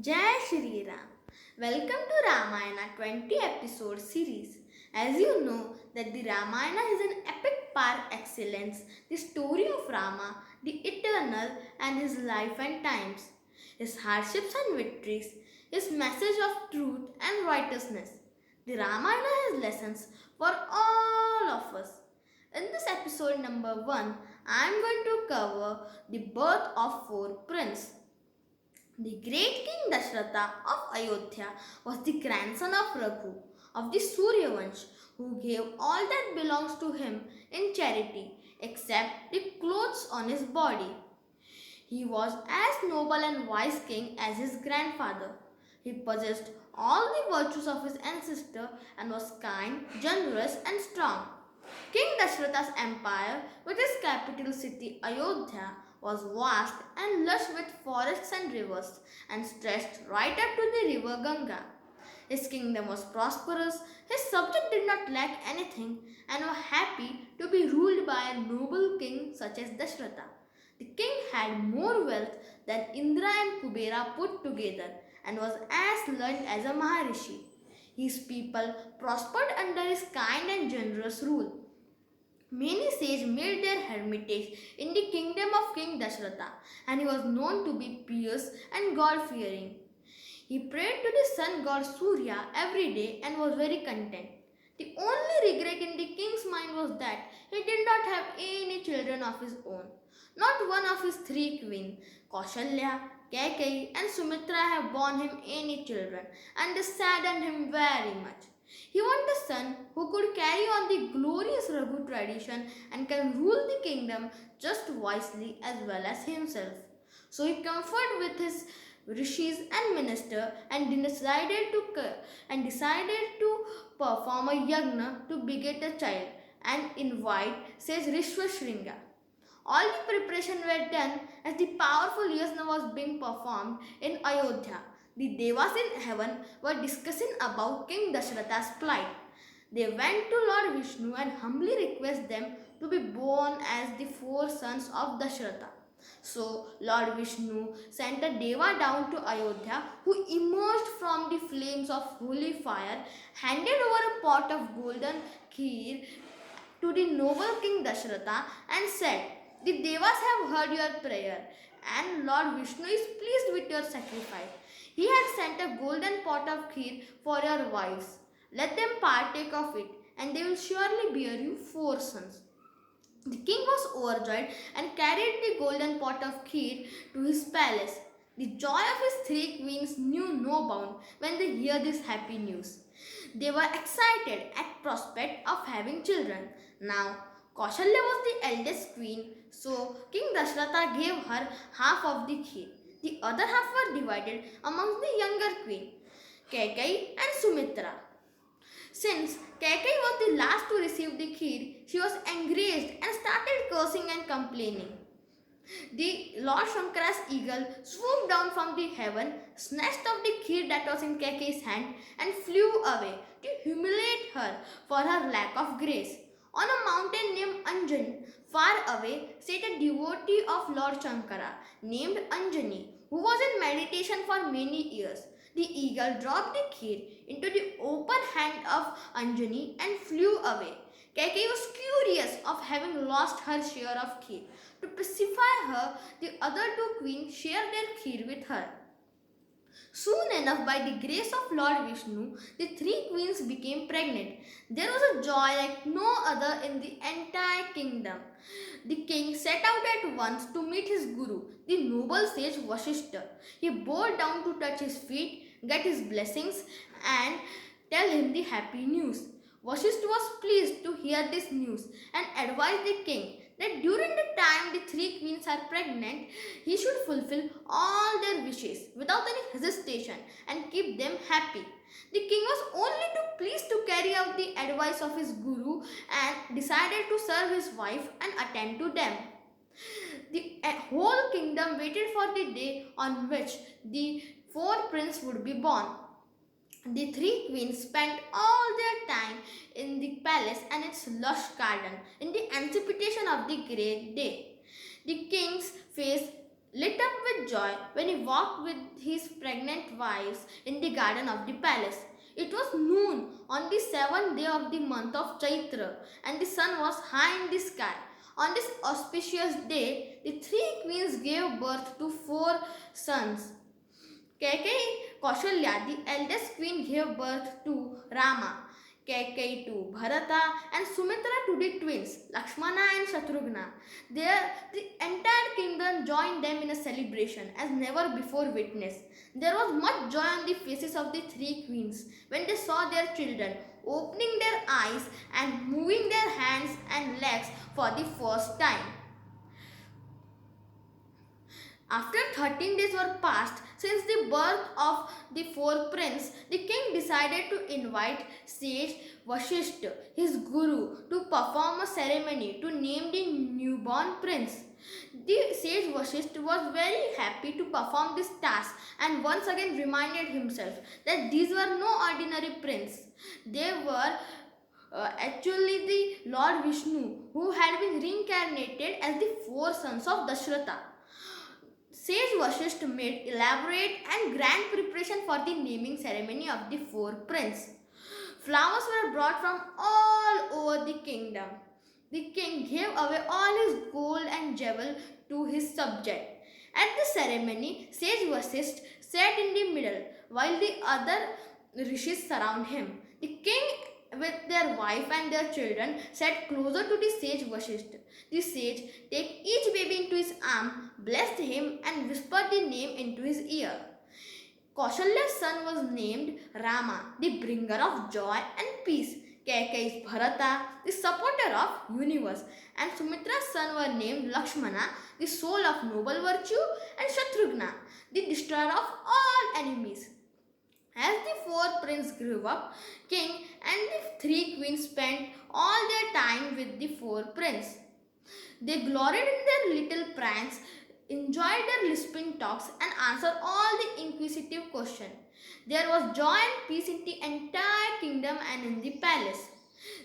Jai Shri Ram. Welcome to Ramayana 20 episode series. As you know that the Ramayana is an epic par excellence, the story of Rama, the eternal and his life and times, his hardships and victories, his message of truth and righteousness. The Ramayana has lessons for all of us. In this episode number 1, I am going to cover the birth of four princes. The great king Dashratha of Ayodhya was the grandson of Raghu of the Surya Vansh, who gave all that belongs to him in charity except the clothes on his body. He was as noble and wise king as his grandfather. He possessed all the virtues of his ancestor and was kind, generous, and strong. King Dashratha's empire, with its capital city Ayodhya, was vast and lush with forests and rivers, and stretched right up to the river Ganga. His kingdom was prosperous, his subjects did not lack anything, and were happy to be ruled by a noble king such as Dashratha. The king had more wealth than Indra and Kubera put together, and was as learned as a Maharishi. His people prospered under his kind and generous rule. Many sages made their hermitage in the kingdom of King Dashratha, and he was known to be pious and God-fearing. He prayed to the sun god Surya every day and was very content. The only regret in the king's mind was that he did not have any children of his own. Not one of his three queens, Kaushalya, Kaikeyi, and Sumitra, have borne him any children, and this saddened him very much. He wanted a son who could carry on the glorious Raghu tradition and can rule the kingdom just wisely as well as himself. So he conferred with his rishis and minister and decided to perform a yagna to beget a child and invite sage Rishvashringa. All the preparation were done as the powerful yajna was being performed in Ayodhya. The devas in heaven were discussing about King Dashratha's plight. They went to Lord Vishnu and humbly requested them to be born as the four sons of Dashratha. So Lord Vishnu sent a deva down to Ayodhya, who emerged from the flames of holy fire, handed over a pot of golden kheer to the noble King Dashratha and said, "The devas have heard your prayer, and Lord Vishnu is pleased with your sacrifice. He has sent a golden pot of kheer for your wives. Let them partake of it, and they will surely bear you four sons." The king was overjoyed and carried the golden pot of kheer to his palace. The joy of his three queens knew no bound when they heard this happy news. They were excited at prospect of having children. Now, Kaushalya was the eldest queen, so King Dashratha gave her half of the kheer. The other half were divided amongst the younger queen, Kaikeyi and Sumitra. Since Kaikeyi was the last to receive the kheer, she was enraged and started cursing and complaining. The Lord Shankara's eagle swooped down from the heaven, snatched up the kheer that was in Kaikeyi's hand, and flew away to humiliate her for her lack of grace. On a mountain named Anjan, far away, sat a devotee of Lord Shankara named Anjani, who was in meditation for many years. The eagle dropped the kheer into the open hand of Anjani and flew away. Kaikeyi was curious of having lost her share of kheer. To pacify her, the other two queens shared their kheer with her. Soon enough, by the grace of Lord Vishnu, the three queens became pregnant. There was a joy like no other in the entire kingdom. The king set out at once to meet his guru, the noble sage Vashishta. He bowed down to touch his feet, get his blessings, and tell him the happy news. Vashishta was pleased to hear this news and advised the king that during the time the three queens are pregnant, he should fulfill all their wishes without any hesitation and keep them happy. The king was only too pleased to carry out the advice of his guru and decided to serve his wife and attend to them. The whole kingdom waited for the day on which the four princes would be born. The three queens spent all their time in the palace and its lush garden in the anticipation of the great day. The king's face lit up with joy when he walked with his pregnant wives in the garden of the palace. It was noon on the seventh day of the month of Chaitra, and the sun was high in the sky. On this auspicious day, the three queens gave birth to four sons. Kaikeyi Kaushalya, the eldest queen, gave birth to Rama, Kaikeyi to Bharata, and Sumitra to the twins Lakshmana and Shatrughna. The entire kingdom joined them in a celebration as never before witnessed. There was much joy on the faces of the three queens when they saw their children opening their eyes and moving their hands and legs for the first time. After 13 days were passed since the birth of the fourth prince, the king decided to invite sage Vashishta, his guru, to perform a ceremony to name the newborn prince. The sage Vashishta was very happy to perform this task and once again reminded himself that these were no ordinary prince. They were actually the Lord Vishnu who had been reincarnated as the four sons of Dashratha. Sage Vashishta made elaborate and grand preparation for the naming ceremony of the four princes. Flowers were brought from all over the kingdom. The king gave away all his gold and jewel to his subject. At the ceremony, Sage Vashishta sat in the middle while the other rishis surround him. The king with their wife and their children sat closer to the sage Vashishta. The sage took each baby into his arm, blessed him and whispered the name into his ear. Kaushalya's son was named Rama, the bringer of joy and peace. Kaikeyi's Bharata, the supporter of universe, and Sumitra's son were named Lakshmana, the soul of noble virtue, and Shatrughna, the destroyer of all enemies. As the four princes grew up, king and the three queens spent all their time with the four princes. They gloried in their little pranks, enjoyed their lisping talks, and answered all the inquisitive questions. There was joy and peace in the entire kingdom and in the palace.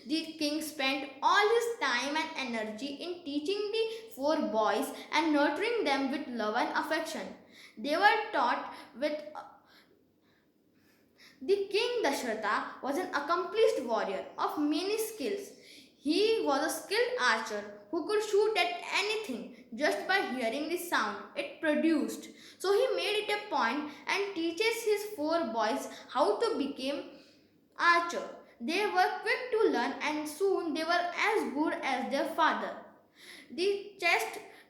The king spent all his time and energy in teaching the four boys and nurturing them with love and affection. They were taught with the king Dashratha was an accomplished warrior of many skills. He was a skilled archer who could shoot at anything just by hearing the sound it produced. So he made it a point and teaches his four boys how to become archer. They were quick to learn and soon they were as good as their father. The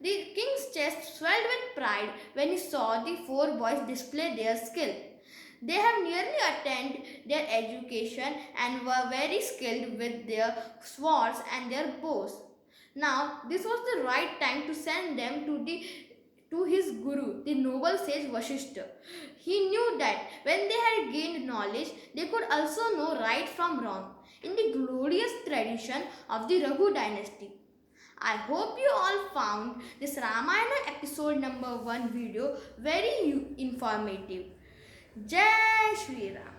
king's chest swelled with pride when he saw the four boys display their skill. They have nearly attained their education and were very skilled with their swords and their bows. Now, this was the right time to send them to his guru, the noble sage Vashishta. He knew that when they had gained knowledge, they could also know right from wrong in the glorious tradition of the Raghu dynasty. I hope you all found this Ramayana episode number 1 video very informative. Jai Shri Ram.